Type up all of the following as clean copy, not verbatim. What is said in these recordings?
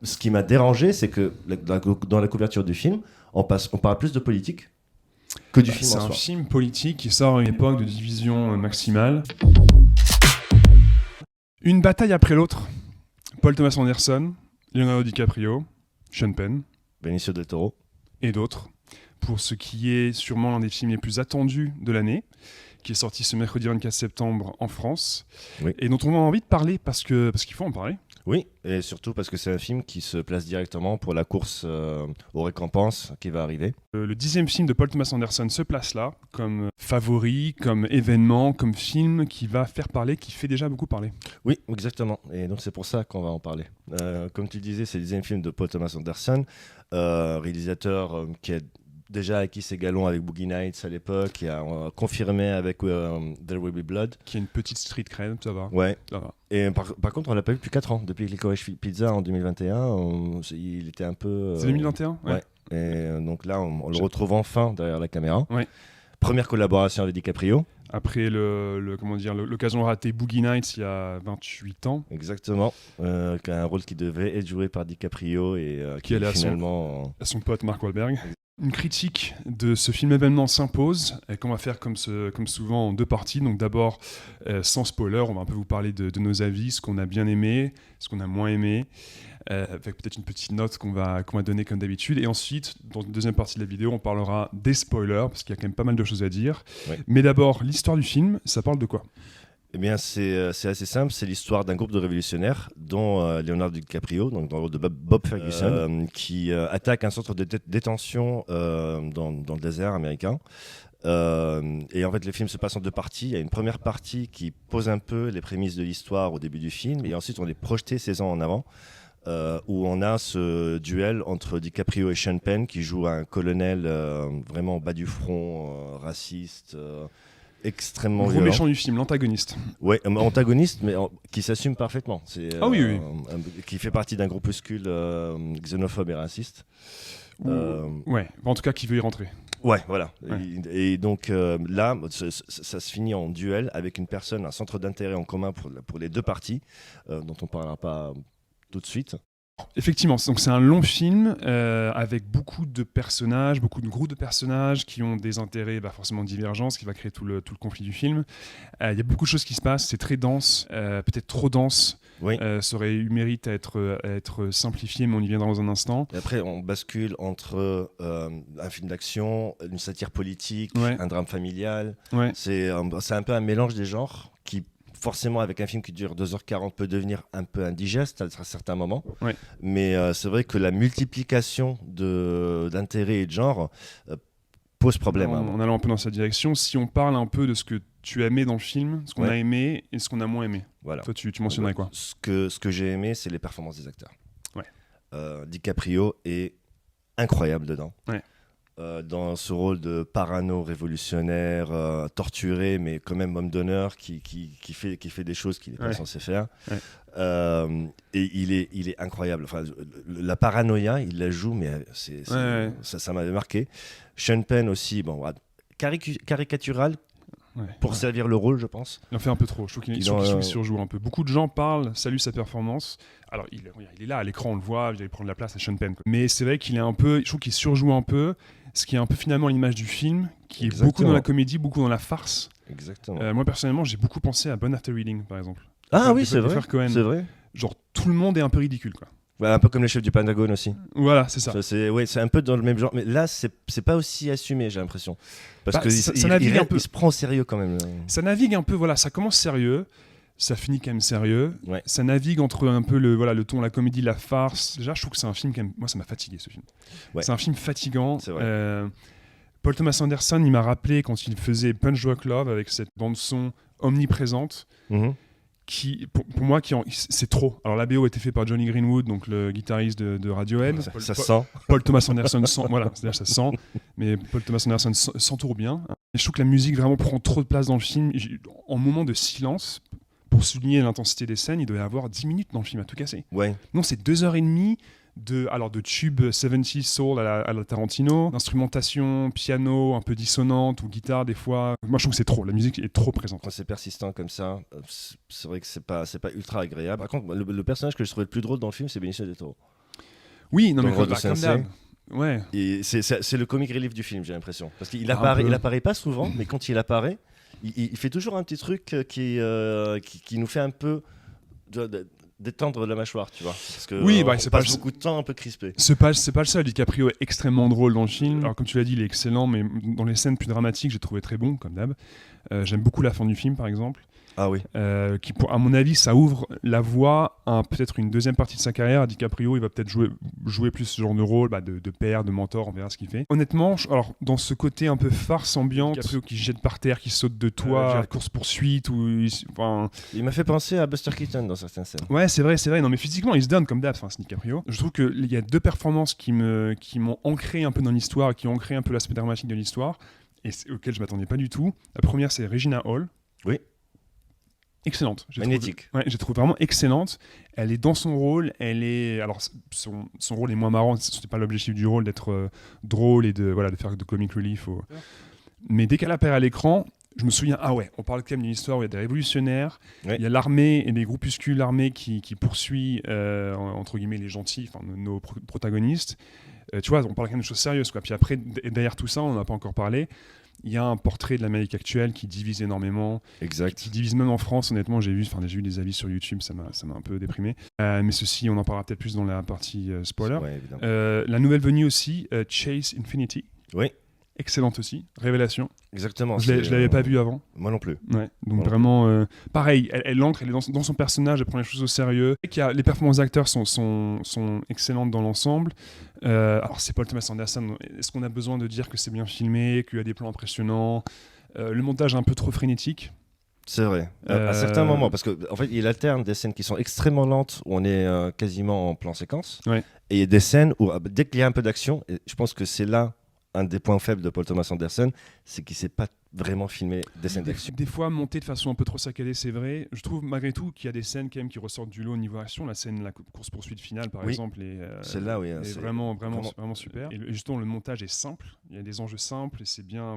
Ce qui m'a dérangé, c'est que dans la couverture du film, on parle plus de politique que du film C'est en un soi. film politique qui sort à une époque de division maximale. Une bataille après l'autre. Paul Thomas Anderson, Leonardo DiCaprio, Sean Penn Benicio del Toro. et d'autres. Pour ce qui est sûrement l'un des films les plus attendus de l'année, qui est sorti ce mercredi 24 septembre en France, Oui. et dont on a envie de parler parce qu'il faut en parler. Oui, et surtout parce que c'est un film qui se place directement pour la course aux récompenses qui va arriver. Le 10e film de Paul Thomas Anderson se place là, comme favori, comme événement, comme film qui va faire parler, qui fait déjà beaucoup parler. Oui, exactement. Et donc c'est pour ça qu'on va en parler. Comme tu disais, c'est le 10e film de Paul Thomas Anderson, réalisateur qui a déjà acquis ses galons avec Boogie Nights à l'époque, qui a confirmé avec There Will Be Blood. Qui a une petite street cred, ça va. Ouais. Ça va. Et par contre, on l'a pas vu depuis 4 ans. Depuis Licorice Pizza en 2021, il était un peu... C'est 2021 ouais. Et donc là, on le retrouve enfin derrière la caméra. Ouais. Première collaboration avec DiCaprio. Après l'occasion ratée Boogie Nights il y a 28 ans. Exactement. Qui a un rôle qui devait être joué par DiCaprio et qui allait finalement... à son pote Mark Wahlberg. Une critique de ce film événement s'impose et qu'on va faire comme souvent en deux parties. Donc d'abord, sans spoiler, on va un peu vous parler de nos avis, ce qu'on a bien aimé, ce qu'on a moins aimé, avec peut-être une petite note qu'on va donner comme d'habitude. Et ensuite, dans une deuxième partie de la vidéo, on parlera des spoilers, parce qu'il y a quand même pas mal de choses à dire. Ouais. Mais d'abord, l'histoire du film, ça parle de quoi ? Eh bien, c'est assez simple. C'est l'histoire d'un groupe de révolutionnaires, dont Leonardo DiCaprio, donc dans le rôle de Bob Ferguson, qui attaque un centre de détention dans le désert américain. Et en fait, le film se passe en deux parties. Il y a une première partie qui pose un peu les prémices de l'histoire au début du film, et ensuite on est projeté 16 ans en avant. Où on a ce duel entre DiCaprio et Sean Penn qui joue un colonel vraiment au bas du front, raciste, extrêmement Le gros violent. méchant du film, l'antagoniste. Ouais, antagoniste, mais qui s'assume parfaitement. C'est, Ah oui. qui fait partie d'un groupuscule xénophobe et raciste. Ouais, en tout cas, qui veut y rentrer. Ouais, voilà. Ouais. Et donc là, ça se finit en duel avec une personne, un centre d'intérêt en commun pour les deux parties, dont on ne parlera pas tout de suite. Effectivement, donc c'est un long film avec beaucoup de personnages, beaucoup de groupes de personnages qui ont des intérêts forcément divergents, ce qui va créer tout le conflit du film. Il y a beaucoup de choses qui se passent, c'est très dense, peut-être trop dense. Oui. Ça aurait eu mérite à être simplifié, mais on y viendra dans un instant. Et après, on bascule entre un film d'action, une satire politique, Ouais. un drame familial. Ouais. C'est un peu un mélange des genres qui, forcément, avec un film qui dure 2h40, peut devenir un peu indigeste à certains moments. Ouais. Mais c'est vrai que la multiplication d'intérêts et de genres pose problème. En allant un peu dans cette direction, si on parle un peu de ce que tu as aimé dans le film, ce qu'on a aimé et ce qu'on a moins aimé. Voilà. Toi, tu mentionnerais quoi ? Ce que j'ai aimé, c'est les performances des acteurs. Ouais. DiCaprio est incroyable dedans. Ouais. Dans ce rôle de parano révolutionnaire, torturé, mais quand même homme d'honneur, qui fait des choses qu'il n'est pas censé faire. Ouais. Et il est incroyable. Enfin, la paranoïa, il la joue, mais ça m'avait marqué. Sean Penn aussi, caricatural. Ouais. Pour servir le rôle, je pense. Il en fait un peu trop. Je trouve qu'il surjoue un peu. Beaucoup de gens saluent sa performance. Alors, il est là à l'écran, on le voit, il prend de la place à Sean Penn. Mais c'est vrai qu'il est un peu, je trouve qu'il surjoue un peu, ce qui est un peu finalement l'image du film, qui est beaucoup dans la comédie, beaucoup dans la farce. Exactement. Moi, personnellement, j'ai beaucoup pensé à Bon After Reading, par exemple. Ah oui, c'est vrai. C'est vrai. Genre, tout le monde est un peu ridicule, quoi. Ouais, un peu comme les chefs du Pentagone aussi. Voilà, c'est ça. C'est un peu dans le même genre. Mais là, c'est pas aussi assumé, j'ai l'impression. Parce que ça navigue un peu. Il se prend au sérieux quand même. Ça navigue un peu, voilà, ça commence sérieux, ça finit quand même sérieux. Ouais. Ça navigue entre un peu le ton, la comédie, la farce. Déjà, je trouve que c'est un film quand même... Moi, ça m'a fatigué, ce film. Ouais. C'est un film fatigant. C'est vrai. Paul Thomas Anderson, il m'a rappelé quand il faisait Punch Drunk Love avec cette bande-son omniprésente. Mm-hmm. Qui, pour moi, c'est trop. Alors la BO a été faite par Johnny Greenwood, donc le guitariste de Radiohead. Ça sent. Paul Thomas Anderson sent, voilà, c'est-à-dire ça sent. Mais Paul Thomas Anderson s'entoure bien. Et je trouve que la musique vraiment prend trop de place dans le film. En moment de silence, pour souligner l'intensité des scènes, il doit y avoir 10 minutes dans le film à tout casser. Ouais. Non, c'est 2h30 de tube 70s soul à la Tarantino, d'instrumentation, piano un peu dissonante ou guitare des fois. Moi je trouve que c'est trop, la musique est trop présente. Quand c'est persistant comme ça, c'est vrai que c'est pas ultra agréable. Par contre, le personnage que je trouvais le plus drôle dans le film, c'est Benicio del Toro. Oui, non Dans mais le rôle de comme Sensei. d'hab. Ouais. Et c'est le comic relief du film, j'ai l'impression. Parce qu'il Un peu. il apparaît pas souvent, mais quand il apparaît, il fait toujours un petit truc qui nous fait un peu détendre la mâchoire, tu vois. Parce que Oui, on c'est passe pas- beaucoup de temps un peu crispé. C'est pas le seul. DiCaprio est extrêmement drôle dans le film. Alors comme tu l'as dit, il est excellent, mais dans les scènes plus dramatiques, j'ai trouvé très bon, comme d'hab. J'aime beaucoup la fin du film, par exemple. Ah oui. Qui, à mon avis, ça ouvre la voie à peut-être une deuxième partie de sa carrière. DiCaprio, il va peut-être jouer plus ce genre de rôle, de père, de mentor, on verra ce qu'il fait. Honnêtement, alors dans ce côté un peu farce ambiante, DiCaprio qui se jette par terre, qui saute de toit, course-poursuite, Il m'a fait penser à Buster Keaton dans certaines scènes. Ouais, c'est vrai. Non, mais physiquement, il se donne comme d'hab, ce DiCaprio. Je trouve qu'il y a deux performances qui m'ont ancré un peu dans l'histoire, qui ont ancré un peu l'aspect dramatique de l'histoire, et auquel je m'attendais pas du tout. La première, c'est Regina Hall. Oui. Excellente. Magnétique. J'ai trouvé vraiment excellente. Elle est dans son rôle. Alors, son rôle est moins marrant. Ce n'était pas l'objectif du rôle d'être drôle et de faire de comic relief. Mais dès qu'elle apparaît à l'écran, je me souviens, on parle quand même d'une histoire où il y a des révolutionnaires, il y a l'armée et des groupuscules armés qui poursuivent, entre guillemets, les gentils, nos protagonistes. Tu vois, on parle quand même de choses sérieuses, quoi. Puis après, derrière tout ça, on n'en a pas encore parlé. Il y a un portrait de l'Amérique actuelle qui divise énormément. Exact. Qui divise même en France, honnêtement. J'ai vu des avis sur YouTube, ça m'a un peu déprimé. Mais ceci, on en parlera peut-être plus dans la partie spoiler. Ouais, évidemment. La nouvelle venue aussi, Chase Infinity. Oui. Excellente aussi. Révélation. Exactement. Je l'avais pas vu avant. Moi non plus. Ouais, donc vraiment, pareil, elle entre, elle est dans son personnage, elle prend les choses au sérieux. Les performances d'acteurs sont excellentes dans l'ensemble. Alors c'est Paul Thomas Anderson, est-ce qu'on a besoin de dire que c'est bien filmé, qu'il y a des plans impressionnants, le montage est un peu trop frénétique. C'est vrai, à certains moments, parce qu'en fait, il alterne des scènes qui sont extrêmement lentes, où on est quasiment en plan séquence, ouais. Et il y a des scènes où, dès qu'il y a un peu d'action, et je pense que c'est là un des points faibles de Paul Thomas Anderson, c'est qu'il ne sait pas vraiment filmer des scènes d'action. Des fois, monté de façon un peu trop saccadée, c'est vrai. Je trouve malgré tout qu'il y a des scènes quand même qui ressortent du lot au niveau action. La course-poursuite finale, par exemple, celle-là, oui, est vraiment super. Et justement, le montage est simple. Il y a des enjeux simples et c'est bien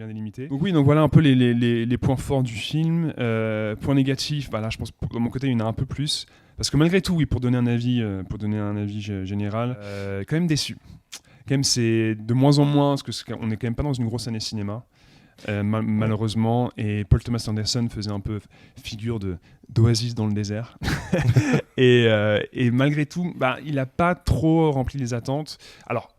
délimité. Donc oui, voilà un peu les points forts du film. Points négatifs, là, je pense que de mon côté, il y en a un peu plus. Parce que malgré tout, oui, pour donner un avis général, quand même déçu. Quand même, c'est de moins en moins, parce qu'on n'est quand même pas dans une grosse année cinéma. Malheureusement, et Paul Thomas Anderson faisait un peu figure d'oasis dans le désert. et malgré tout, il n'a pas trop rempli les attentes. Alors,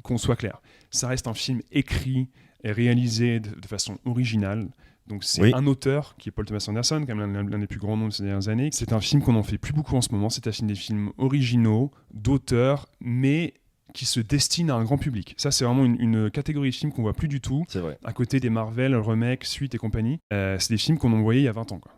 qu'on soit clair, ça reste un film écrit et réalisé de façon originale. Donc c'est un auteur qui est Paul Thomas Anderson, quand même l'un des plus grands noms de ces dernières années. C'est un film qu'on n'en fait plus beaucoup en ce moment. C'est un film des films originaux, d'auteurs, mais qui se destine à un grand public. Ça, c'est vraiment une catégorie de films qu'on voit plus du tout. C'est vrai. À côté des Marvel, remakes, suites et compagnie. C'est des films qu'on en voyait il y a 20 ans. Quoi.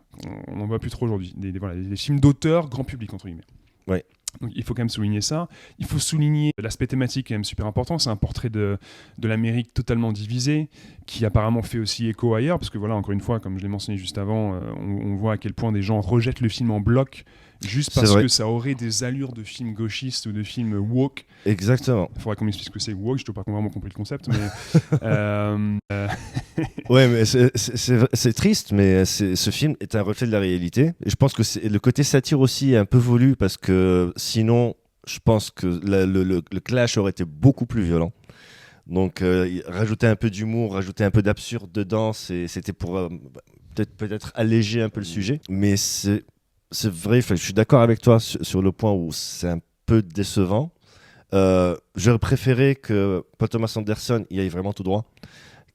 On n'en voit plus trop aujourd'hui. Des films d'auteur, grand public, entre guillemets. Ouais. Donc il faut quand même souligner ça. Il faut souligner l'aspect thématique, quand même super important. C'est un portrait de l'Amérique totalement divisée, qui apparemment fait aussi écho ailleurs, parce que voilà, encore une fois, comme je l'ai mentionné juste avant, on voit à quel point des gens rejettent le film en bloc, juste parce que ça aurait des allures de film gauchiste ou de film woke. Exactement. Il faudrait qu'on m'explique ce que c'est woke, je n'ai pas vraiment compris le concept. Mais Ouais, mais c'est triste, mais ce film est un reflet de la réalité. Et je pense que le côté satire aussi est un peu voulu, parce que sinon, je pense que le clash aurait été beaucoup plus violent. Donc, rajouter un peu d'humour, rajouter un peu d'absurde dedans, c'était pour peut-être alléger un peu le sujet. Mais c'est vrai, je suis d'accord avec toi sur le point où c'est un peu décevant. J'aurais préféré que Paul Thomas Anderson y aille vraiment tout droit,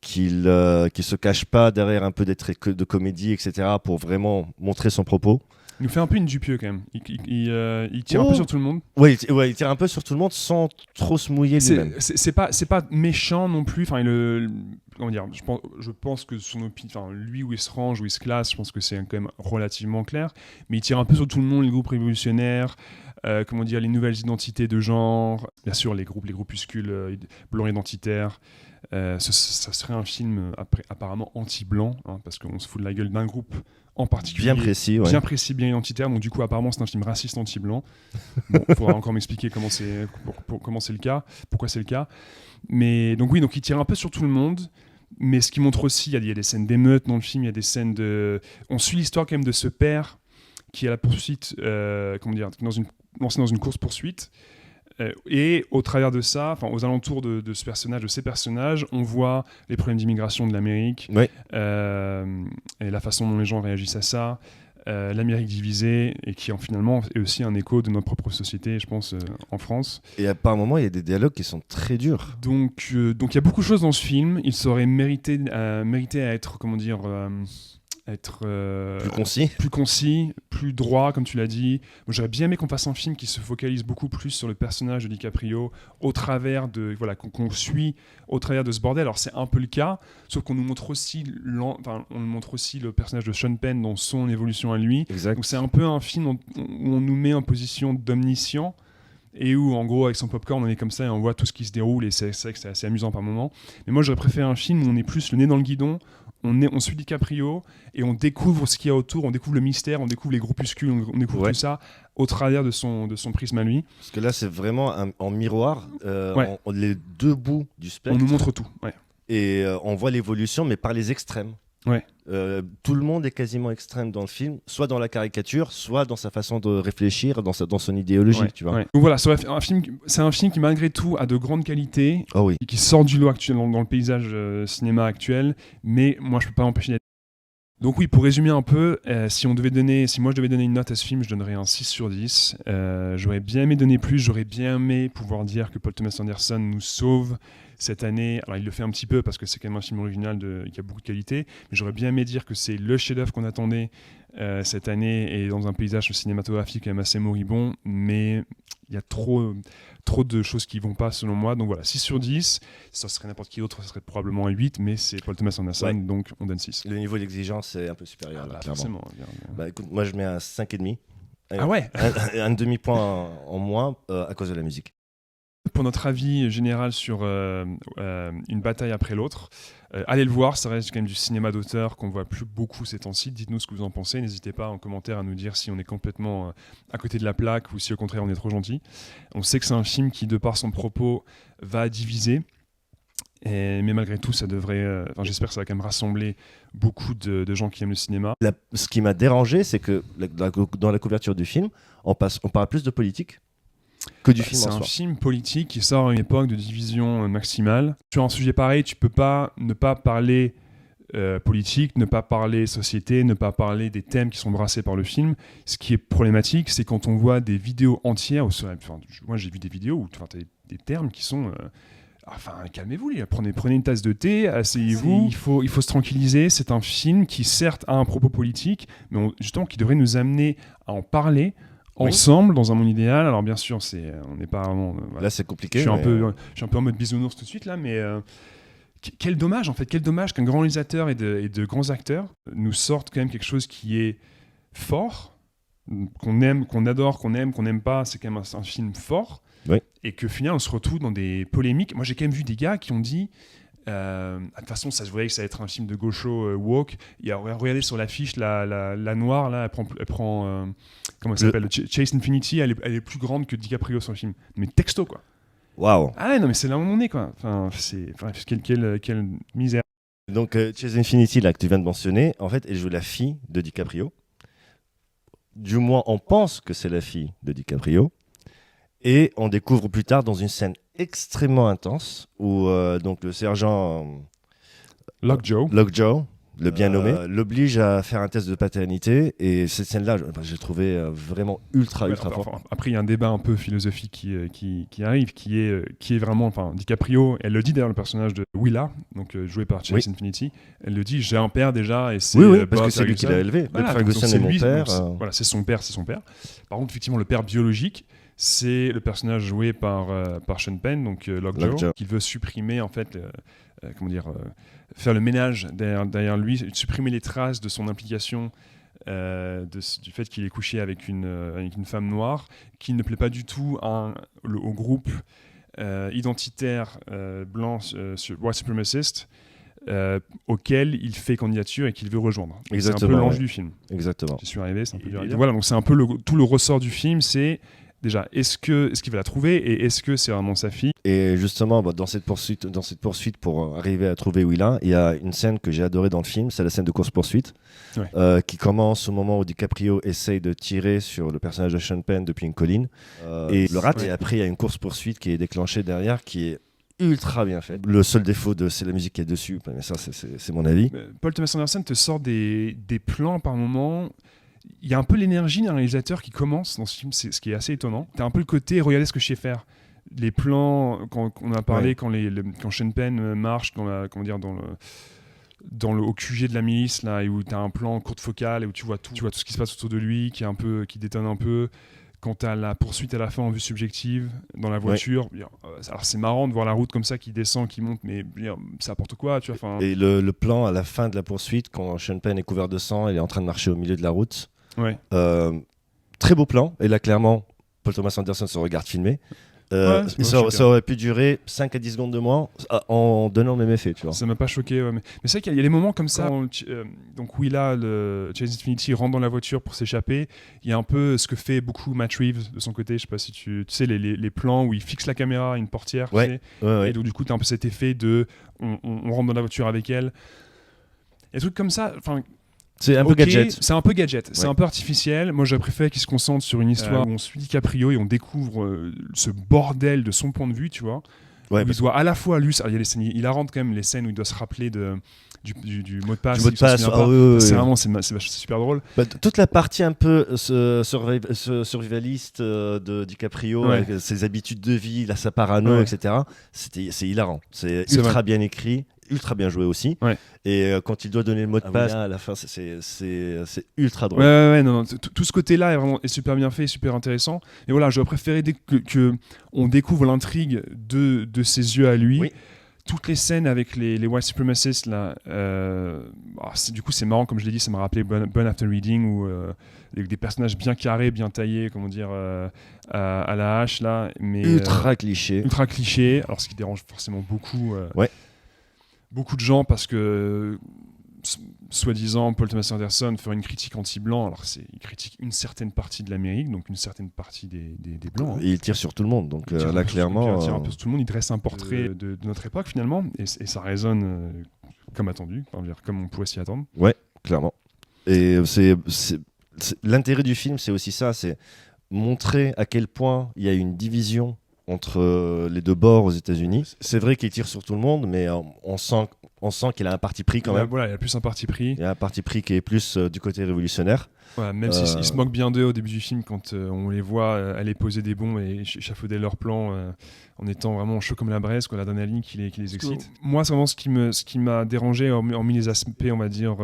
qu'il se cache pas derrière un peu des traits de comédie, etc., pour vraiment montrer son propos. Il nous fait un peu une Dupieux quand même. Il tire un peu sur tout le monde. Ouais, il tire un peu sur tout le monde sans trop se mouiller lui-même. C'est pas méchant non plus. Enfin, comment dire, je pense que son opinion, lui où il se range, où il se classe, je pense que c'est quand même relativement clair. Mais il tire un peu sur tout le monde, les groupes révolutionnaires, comment dire, les nouvelles identités de genre, bien sûr les groupuscules blancs identitaires. Ça serait un film apparemment anti-blanc, parce qu'on se fout de la gueule d'un groupe en particulier. Bien précis, ouais. Bien précis, bien identitaire. Donc, du coup, apparemment, c'est un film raciste anti-blanc. Bon, il faudra encore m'expliquer comment c'est le cas, pourquoi c'est le cas. Mais donc, oui, donc, il tire un peu sur tout le monde. Mais ce qui montre aussi, il y a des scènes d'émeutes dans le film, il y a des scènes de. On suit l'histoire quand même de ce père qui est à la poursuite, lancé dans une course-poursuite. Et au travers de ça, aux alentours de ce personnage, de ces personnages, on voit les problèmes d'immigration de l'Amérique, Oui. et la façon dont les gens réagissent à ça, l'Amérique divisée, et qui finalement est aussi un écho de notre propre société, je pense, en France. Et par moments, il y a des dialogues qui sont très durs. Donc il y a beaucoup de choses dans ce film. Il serait mérité à être, plus concis, plus droit, comme tu l'as dit. Moi, j'aurais bien aimé qu'on fasse un film qui se focalise beaucoup plus sur le personnage de DiCaprio, au travers de qu'on suit au travers de ce bordel. Alors c'est un peu le cas, sauf qu'on nous montre aussi le personnage de Sean Penn dans son évolution à lui. Exact. Donc c'est un peu un film où on nous met en position d'omniscient. Et où, en gros, avec son popcorn, on est comme ça et on voit tout ce qui se déroule, et c'est vrai que c'est assez amusant par moments. Mais moi, j'aurais préféré un film où on est plus le nez dans le guidon, on suit DiCaprio, et on découvre ce qu'il y a autour, on découvre le mystère, on découvre les groupuscules, on découvre tout ça au travers de son prisme à lui. Parce que là, c'est vraiment en miroir, les deux bouts du spectre. On nous montre tout, ouais. Et on voit l'évolution, mais par les extrêmes. Ouais. Tout le monde est quasiment extrême dans le film, soit dans la caricature, soit dans sa façon de réfléchir, dans son idéologie, tu vois. Ouais. Donc voilà, c'est un film qui malgré tout a de grandes qualités, et qui sort du lot actuel dans le paysage cinéma actuel, mais moi je peux pas m'empêcher d'être. Donc oui, pour résumer un peu, si moi je devais donner une note à ce film, je donnerais un 6 sur 10. J'aurais bien aimé donner plus, j'aurais bien aimé pouvoir dire que Paul Thomas Anderson nous sauve cette année. Alors il le fait un petit peu parce que c'est quand même un film original qui a beaucoup de qualité, mais j'aurais bien aimé dire que c'est le chef-d'œuvre qu'on attendait cette année, et dans un paysage cinématographique quand même assez moribond, mais il y a trop de choses qui vont pas selon moi. Donc voilà, 6 sur 10, ça serait n'importe qui d'autre, ça serait probablement un 8, mais c'est Paul Thomas Anderson, donc on donne 6. Le niveau d'exigence est un peu supérieur, là, clairement. Forcément. Bah, écoute, moi je mets un 5,5. Ah ouais. un demi-point en moins à cause de la musique. Pour notre avis général sur une bataille après l'autre, allez le voir, ça reste quand même du cinéma d'auteur qu'on voit plus beaucoup ces temps-ci. Dites-nous ce que vous en pensez, n'hésitez pas en commentaire à nous dire si on est complètement à côté de la plaque ou si au contraire on est trop gentil. On sait que c'est un film qui, de par son propos, va diviser, mais malgré tout ça devrait, j'espère que ça va quand même rassembler beaucoup de gens qui aiment le cinéma. Ce qui m'a dérangé, c'est que dans la couverture du film, on parle plus de politique que du film en soi. C'est un film politique qui sort à une époque de division maximale. Sur un sujet pareil, tu peux pas ne pas parler politique, ne pas parler société, ne pas parler des thèmes qui sont brassés par le film. Ce qui est problématique, c'est quand on voit des vidéos entières, moi j'ai vu des vidéos où tu as des termes qui sont... calmez-vous, les gars. Prenez une tasse de thé, asseyez-vous. Il faut se tranquilliser. C'est un film qui, certes, a un propos politique, mais justement qui devrait nous amener à en parler ensemble dans un monde idéal. Alors bien sûr, on n'est pas vraiment. Là, c'est compliqué. Je suis un peu en mode bisounours tout de suite là, mais quel dommage en fait, quel dommage qu'un grand réalisateur et de grands acteurs nous sortent quand même quelque chose qui est fort, qu'on aime, qu'on adore, qu'on n'aime pas. C'est quand même un film fort. Oui. Et que finalement on se retrouve dans des polémiques. Moi j'ai quand même vu des gars qui ont dit de toute façon ça se voyait que ça allait être un film de gaucho woke. Regardez sur l'affiche la noire là, elle prend comment ça s'appelle, Chase Infinity, elle est plus grande que DiCaprio sur le film, mais texto quoi. Waouh. Ah ouais, non mais c'est là où on est quoi. Quelle misère. Donc Chase Infinity là que tu viens de mentionner, en fait elle joue la fille de DiCaprio. Du moins on pense que c'est la fille de DiCaprio. Et on découvre plus tard dans une scène extrêmement intense où donc le sergent Lockjaw, le bien nommé, l'oblige à faire un test de paternité. Et cette scène-là, j'ai trouvé vraiment ultra fort. Après, il y a un débat un peu philosophique qui arrive, qui est vraiment... DiCaprio, elle le dit d'ailleurs, le personnage de Willa, donc joué par Chase Infinity, elle le dit, j'ai un père déjà, et c'est... Oui, parce que c'est lui qui l'a élevé. Voilà, Ferguson est mon père. Voilà, c'est son père. Par contre, effectivement, le père biologique, c'est le personnage joué par Sean Penn, donc Lockjaw, qui veut supprimer, en fait, faire le ménage derrière lui, supprimer les traces de son implication, du fait qu'il est couché avec une femme noire, qui ne plaît pas du tout au groupe identitaire blanc white supremaciste, auquel il fait candidature et qu'il veut rejoindre. Exactement, c'est un peu l'enjeu du film. Exactement. J'y suis arrivé, c'est un peu dur à dire. Voilà, donc c'est un peu tout le ressort du film, c'est déjà, est-ce qu'il va la trouver et est-ce que c'est vraiment sa fille? Et justement, dans cette poursuite pour arriver à trouver Willa, il y a une scène que j'ai adorée dans le film, c'est la scène de course-poursuite, qui commence au moment où DiCaprio essaye de tirer sur le personnage de Sean Penn depuis une colline, et le rate, et après il y a une course-poursuite qui est déclenchée derrière, qui est ultra bien faite. Le seul défaut, c'est la musique qui est dessus, mais ça c'est mon avis. Paul Thomas Anderson te sort des plans par moment. Il y a un peu l'énergie d'un réalisateur qui commence dans ce film, c'est ce qui est assez étonnant. T'as un peu le côté regardez ce que je sais faire. Les plans, quand on a parlé, quand Sean Penn marche au QG de la milice, là, et où t'as un plan courte focale, et où tu vois tout ce qui se passe autour de lui, qui détonne un peu. Quand t'as la poursuite à la fin en vue subjective, dans la voiture, alors c'est marrant de voir la route comme ça qui descend, qui monte, mais c'est n'importe quoi, tu vois. Et le plan à la fin de la poursuite, quand Sean Penn est couvert de sang, il est en train de marcher au milieu de la route. Très beau plan, et là clairement Paul Thomas Anderson se regarde filmer. Ça aurait pu durer 5 à 10 secondes de moins en donnant le même effet, tu vois. Ça m'a pas choqué, mais c'est vrai qu'il y a des moments comme ça. Donc Willa, Chase Infinity, rentre dans la voiture pour s'échapper. Il y a un peu ce que fait beaucoup Matt Reeves de son côté. Je sais pas si tu sais les plans où il fixe la caméra à une portière, tu sais, et donc du coup tu as un peu cet effet de on rentre dans la voiture avec elle. Il y a des trucs comme ça, enfin. C'est un peu gadget. C'est un peu gadget, c'est un peu artificiel. Moi, j'aurais préféré qu'il se concentre sur une histoire où on suit DiCaprio et on découvre ce bordel de son point de vue, tu vois. Où il doit à la fois lui, il y a les scènes, il rentre quand même les scènes où il doit se rappeler du mot de passe. Du mot de passe, c'est vraiment c'est super drôle. Toute la partie un peu survivaliste de DiCaprio, avec ses habitudes de vie, sa parano, etc. C'est hilarant. C'est ultra bien écrit. Ultra bien joué aussi, et quand il doit donner le mot de passe à la fin, c'est ultra drôle. Non, tout ce côté-là est super bien fait, super intéressant. Et voilà, j'aurais préféré que on découvre l'intrigue de ses yeux à lui. Toutes les scènes avec les white supremacists là, du coup c'est marrant, comme je l'ai dit, ça m'a rappelé Burn After Reading, où des personnages bien carrés, bien taillés, comment dire, à la hache là, mais ultra cliché. Alors ce qui dérange forcément beaucoup de gens, parce que soi-disant Paul Thomas Anderson ferait une critique anti-blanc. Alors il critique une certaine partie de l'Amérique, donc une certaine partie des blancs. Et il tire sur tout le monde, donc là clairement. Il tire un peu sur tout le monde, il dresse un portrait de notre époque finalement, et ça résonne comme attendu, comme on pouvait s'y attendre. Ouais, clairement. Et l'intérêt du film, c'est aussi ça, c'est montrer à quel point il y a une division entre les deux bords aux États-Unis. C'est vrai qu'il tire sur tout le monde, mais on sent qu'il a un parti pris quand même. Voilà, il a plus un parti pris. Il y a un parti pris qui est plus du côté révolutionnaire. Même s'il se moque bien d'eux au début du film, quand on les voit aller poser des bombes et échafauder leurs plans en étant vraiment chaud comme la braise, l'adrénaline qui les excite. Moi, c'est vraiment ce qui m'a dérangé, hormis les aspects, on va dire,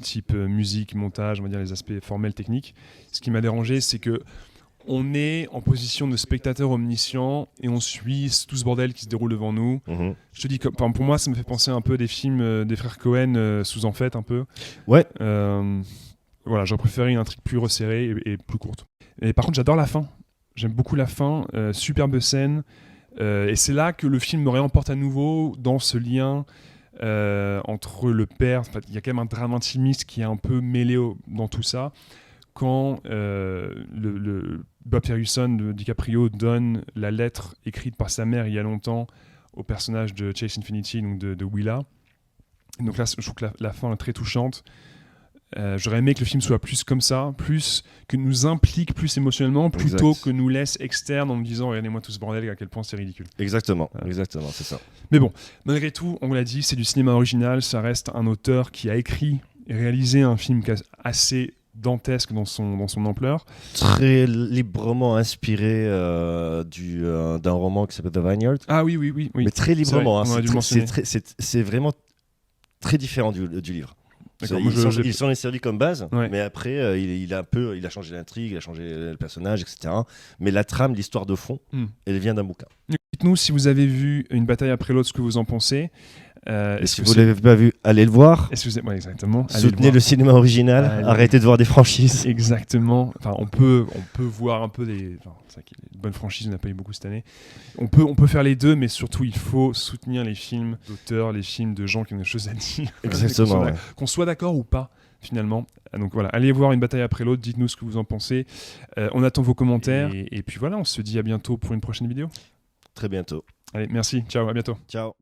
type musique, montage, on va dire les aspects formels, techniques. Ce qui m'a dérangé, c'est que on est en position de spectateur omniscient et on suit tout ce bordel qui se déroule devant nous. Je te dis, pour moi, ça me fait penser un peu des films des frères Cohen sous en fait un peu. Voilà, j'aurais préféré une intrigue plus resserrée et plus courte. Et par contre, j'adore la fin. J'aime beaucoup la fin. Superbe scène. Et c'est là que le film me réemporte à nouveau dans ce lien entre le père. Il y a quand même un drame intimiste qui est un peu mêlé dans tout ça. Quand le Bob Ferguson de DiCaprio donne la lettre écrite par sa mère il y a longtemps au personnage de Chase Infinity, donc de Willa. Donc là, je trouve que la fin est très touchante. J'aurais aimé que le film soit plus comme ça, plus que nous implique plus émotionnellement, plutôt que nous laisse externe en nous disant regardez-moi tout ce bordel, à quel point c'est ridicule. Exactement, c'est ça. Mais bon, malgré tout, on l'a dit, c'est du cinéma original, ça reste un auteur qui a écrit et réalisé un film assez dantesque dans son ampleur. Très librement inspiré d'un roman qui s'appelle The Vineyard. Ah oui. Mais très librement, c'est vraiment très différent du livre. Ils s'en est servi comme base, mais après il a changé l'intrigue, il a changé le personnage, etc. Mais la trame, l'histoire de fond, elle vient d'un bouquin. dites-nous si vous avez vu Une bataille après l'autre, ce que vous en pensez. Et si vous ne l'avez pas vu, allez le voir. Ouais, exactement. Soutenez le cinéma original. Arrêtez de voir des franchises. Exactement. Enfin, on peut voir un peu des. Enfin, c'est vrai qu'il y a de bonnes franchises, on n'a pas eu beaucoup cette année. On peut faire les deux, mais surtout, il faut soutenir les films d'auteurs, les films de gens qui ont des choses à dire. Exactement. Qu'on soit d'accord ou pas, finalement. Donc voilà, allez voir Une bataille après l'autre. Dites-nous ce que vous en pensez. On attend vos commentaires. Et puis voilà, on se dit à bientôt pour une prochaine vidéo. Très bientôt. Allez, merci. Ciao, à bientôt. Ciao.